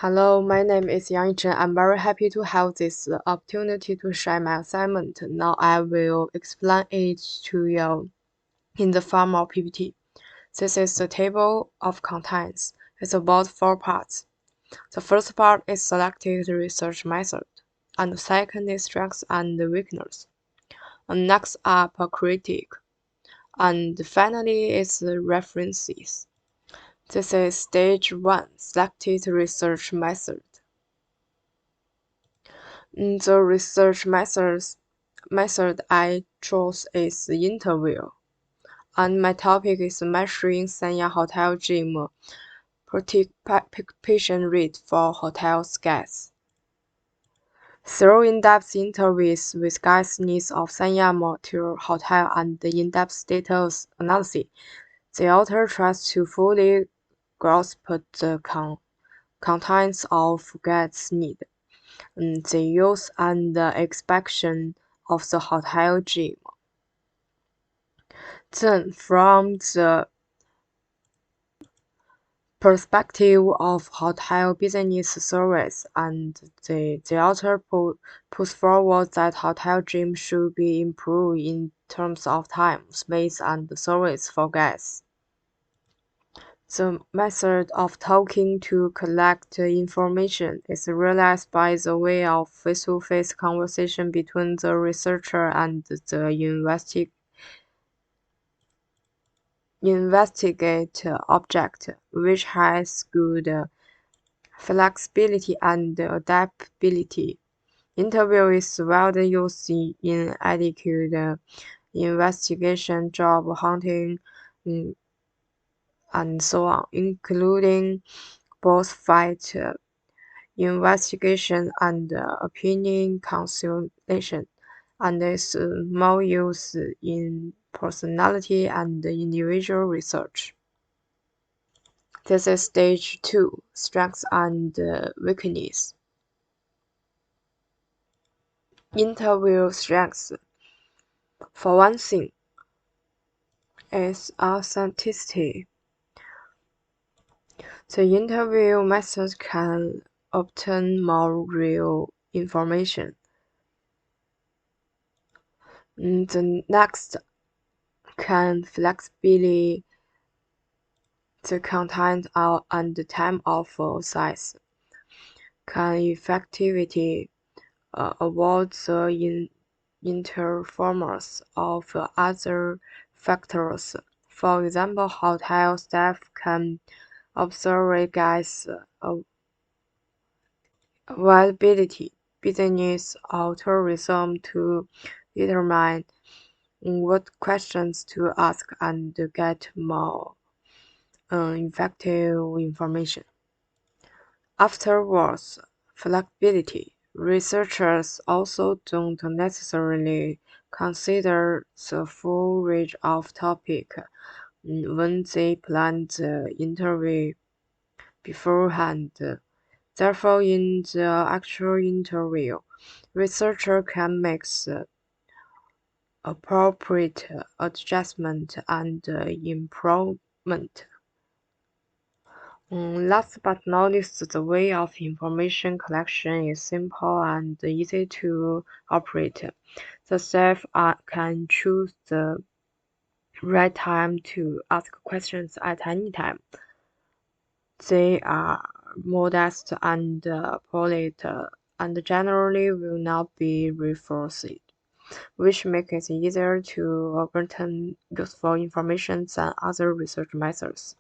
Hello, my name is Yang Yichen. I'm very happy to have this opportunity to share my assignment. Now I will explain it to you in the form of PPT. This is the table of contents. It's about 4 parts. The first part is selected research method, and the second is strengths and weakness. And next up a critique, and finally is the references. This is stage 1, selected research method. The research method I chose is interview, and my topic is measuring Sanya hotel gym participation rate for hotel guests. Through in-depth interviews with guests needs of Sanya Motel Hotel and the in-depth status analysis, the author tries to fully grasp the contents of guests' need, the use and the expansion of the hotel gym. Then, from the perspective of hotel business service, and the author puts forward that hotel gym should be improved in terms of time, space, and service for guests. The method of talking to collect information is realized by the way of face-to-face conversation between the researcher and the investigate object, which has good flexibility and adaptability. Interview is widely used in adequate investigation, job hunting, and so on, including both fight investigation and opinion consultation, and is more used in personality and individual research. This is stage 2, strengths and weakness. Interview strengths. For one thing, is authenticity. The interview method can obtain more real information. The next can flexibility the content and the time of size. Can effectivity avoid the interference of other factors. For example, hotel staff can observe guests' availability, business or tourism to determine what questions to ask and get more effective information. Afterwards, flexibility. Researchers also don't necessarily consider the full range of topics when they plan the interview beforehand. Therefore, in the actual interview, researcher can make the appropriate adjustment and improvement. Last but not least, the way of information collection is simple and easy to operate. The staff can choose the right time to ask questions at any time. They are modest and polite, and generally will not be reinforced, which makes it easier to obtain useful information than other research methods.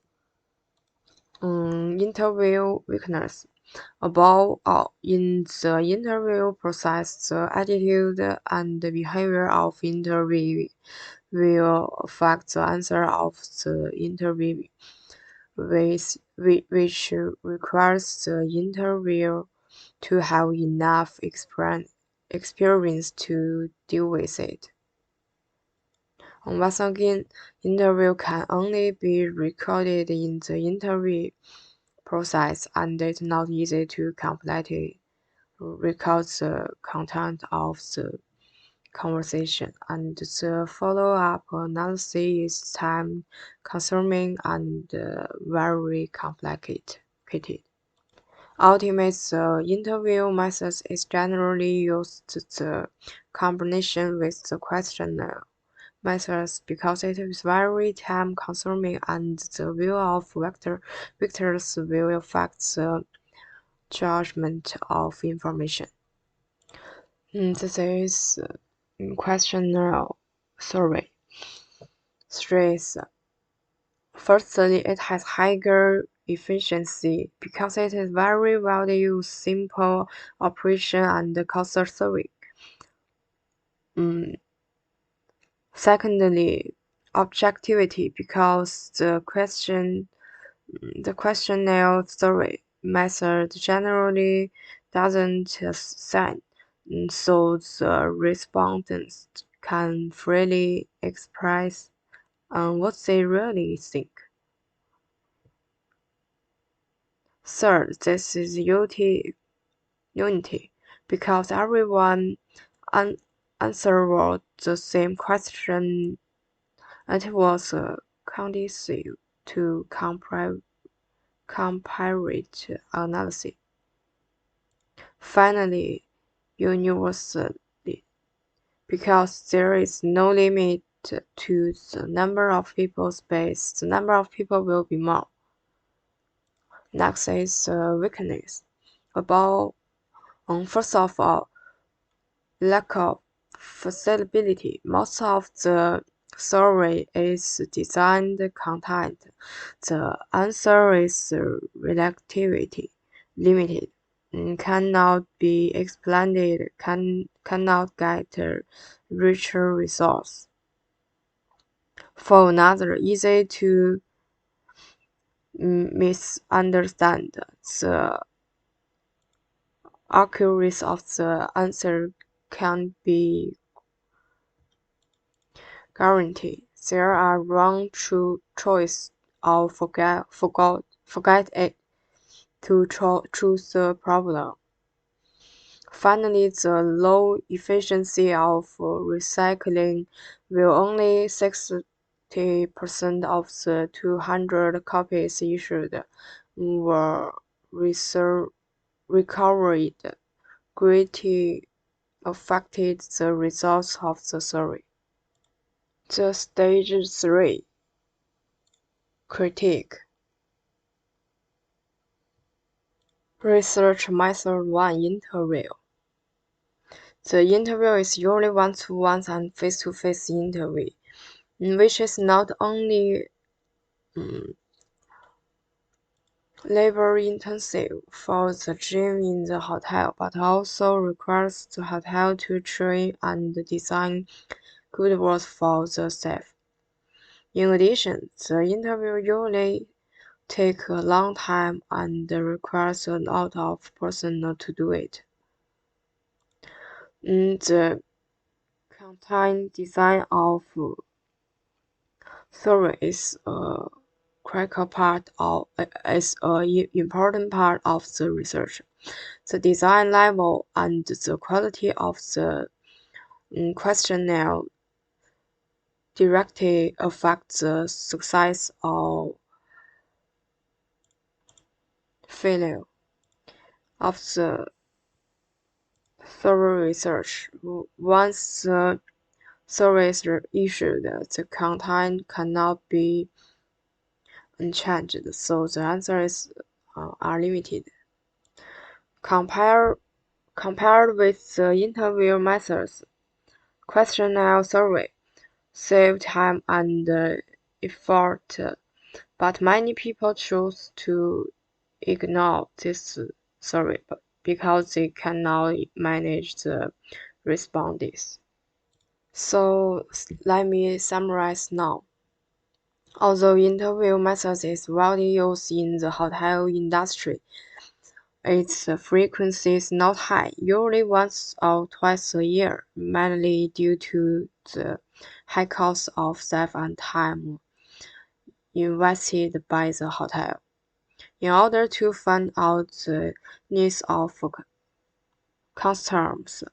Interview weakness. Above all, in the interview process, the attitude and behavior of interviewee will affect the answer of the interview, which requires the interviewer to have enough experience to deal with it. Once again, interview can only be recorded in the interview process, and it's not easy to completely record the content of the conversation, and the follow-up analysis is time-consuming and very complicated. Ultimate interview methods is generally used the combination with the questionnaire methods because it is very time consuming and the view of victors will affect the judgment of information. This is questionnaire survey. Stress. Firstly, it has higher efficiency because it is very well used, simple operation and cost saving. Secondly, objectivity because the questionnaire survey method generally doesn't assign, so the respondents can freely express what they really think. Third, this is unity because everyone answered the same question. It was conducive to comparative analysis. Finally, universality, because there is no limit to the number of people space, the number of people will be more. Next is weakness. First of all, lack of flexibility. Most of the survey is designed content. The answer is relativity limited, cannot be explained, cannot get richer results. For another, easy to misunderstand. The accuracy of the answer can be guaranteed. There are wrong choice or forget it to choose the problem. Finally, the low efficiency of recycling will only 60% of the 200 copies issued were recovered, greatly affected the results of the survey. The stage 3 critique. Research method 1 interview. The interview is usually one-to-one and face-to-face interview, which is not only labor-intensive for the gym in the hotel, but also requires the hotel to train and design good words for the staff. In addition, the interview usually takes a long time and requires a lot of personnel to do it. The content design of survey is a critical part of is an important part of the research. The design level and the quality of the questionnaire directly affect the success or failure of the survey research. Once the survey is issued, the content cannot be unchanged, so the answers are limited. Compared with the interview methods, questionnaire survey save time and effort, but many people choose to ignore this survey because they cannot manage the responses. So let me summarize now. Although interview methods is widely used in the hotel industry, its frequency is not high, usually once or twice a year, mainly due to the high cost of staff and time invested by the hotel. In order to find out the needs of customers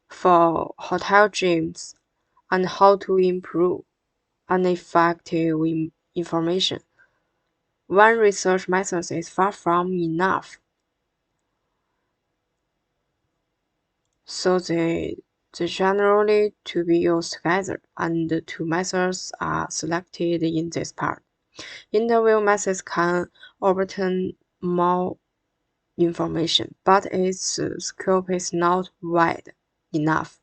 for hotel gyms and how to improve an effective information, one research method is far from enough. So they generally to be used together, and the two methods are selected in this part. Interview methods can obtain more information, but its scope is not wide enough.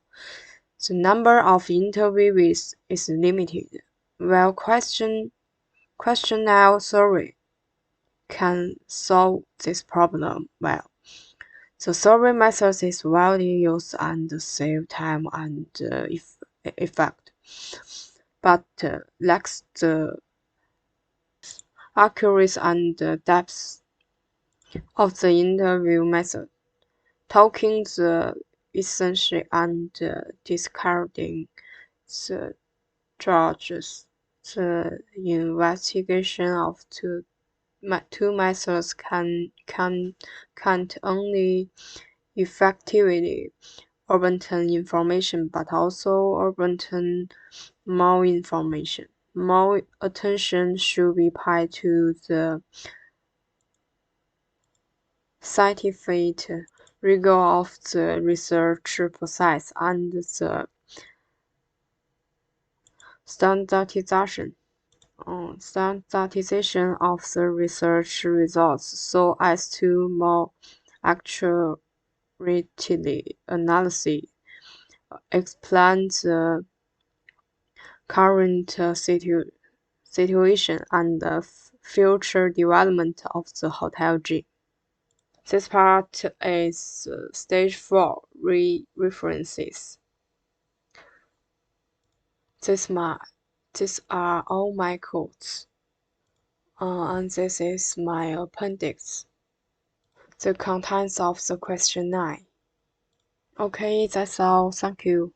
The number of interviewees is limited, while questionnaire survey can solve this problem well. The survey method is widely used and save time and effect, but lacks the accuracy and depth of the interview method, talking the essential and discarding the judges. The investigation of two methods can't only effectively obtain information but also obtain more information. More attention should be paid to the scientific rigor of the research process and the standardization of the research results so as to more accurately analyze, explain the current situation and the future development of the hotel gene. This part is stage 4 references. These are all my quotes. And this is my appendix. The contents of the questionnaire. Okay, that's all. Thank you.